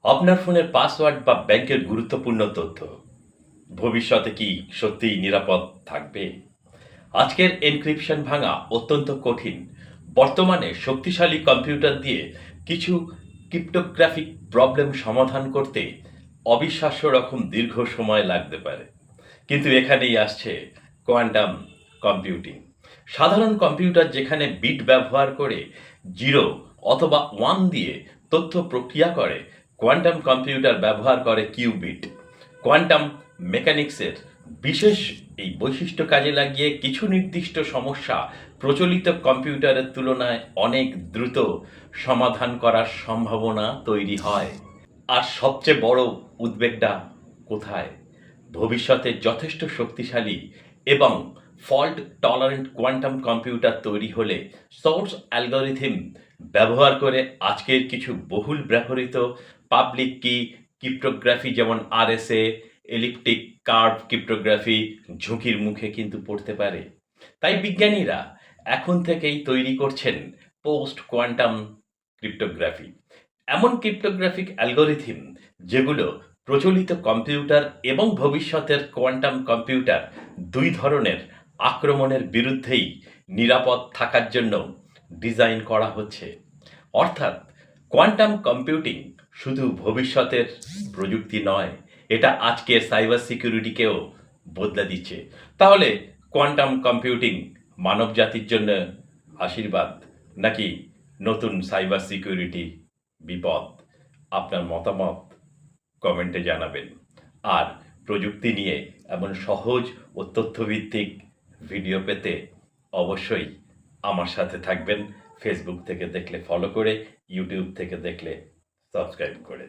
আপনার ফোনের পাসওয়ার্ড বা ব্যাংকের গুরুত্বপূর্ণ তথ্য ভবিষ্যতে কি সত্যিই নিরাপদ থাকবে? আজকের এনক্রিপশন ভাঙা অত্যন্ত কঠিন। বর্তমানে শক্তিশালী কম্পিউটার দিয়ে কিছু ক্রিপ্টোগ্রাফিক প্রবলেম সমাধান করতে অবিশ্বাস্য রকম দীর্ঘ সময় লাগতে পারে। কিন্তু এখানেই আসছে কোয়ান্টাম কম্পিউটিং। সাধারণ কম্পিউটার যেখানে বিট ব্যবহার করে 0 অথবা 1 দিয়ে তথ্য প্রক্রিয়া করে, কোয়ান্টাম কম্পিউটার ব্যবহার করে কিউবিট। কোয়ান্টাম মেকানিক্সের বিশেষ এই বৈশিষ্ট্য কাজে লাগিয়ে কিছু নির্দিষ্ট সমস্যা প্রচলিত কম্পিউটারের তুলনায় অনেক দ্রুত সমাধান করার সম্ভাবনা তৈরি হয়। আর সবচেয়ে বড় উদ্বেগটা কোথায়? ভবিষ্যতে যথেষ্ট শক্তিশালী এবং ফল্ট টলারেন্ট কোয়ান্টাম কম্পিউটার তৈরি হলে সোর্স অ্যালগরিথম ব্যবহার করে আজকের কিছু বহুল ব্যবহৃত পাবলিক কি ক্রিপ্টোগ্রাফি যেমন আরএসএ, এলিপ্টিক কার্ভ ক্রিপ্টোগ্রাফি ঝুঁকির মুখে কিন্তু পড়তে পারে। তাই বিজ্ঞানীরা এখন থেকেই তৈরি করছেন পোস্ট কোয়ান্টাম ক্রিপ্টোগ্রাফি, এমন ক্রিপ্টোগ্রাফিক অ্যালগরিথম যেগুলো প্রচলিত কম্পিউটার এবং ভবিষ্যতের কোয়ান্টাম কম্পিউটার দুই ধরনের আক্রমণের বিরুদ্ধেই নিরাপদ থাকার জন্য ডিজাইন করা হচ্ছে। অর্থাৎ কোয়ান্টাম কম্পিউটিং শুধু ভবিষ্যতের প্রযুক্তি নয়, এটা আজকের সাইবার সিকিউরিটিকেও বদলে দিচ্ছে। তাহলে কোয়ান্টাম কম্পিউটিং মানব জাতির জন্য আশীর্বাদ নাকি নতুন সাইবার সিকিউরিটি বিপদ? আপনার মতামত কমেন্টে জানাবেন। আর প্রযুক্তি নিয়ে এমন সহজ ও তথ্যভিত্তিক ভিডিও পেতে অবশ্যই আমার সাথে থাকবেন। ফেসবুক থেকে দেখলে ফলো করে, ইউটিউব থেকে দেখলে সাবস্ক্রাইব করে।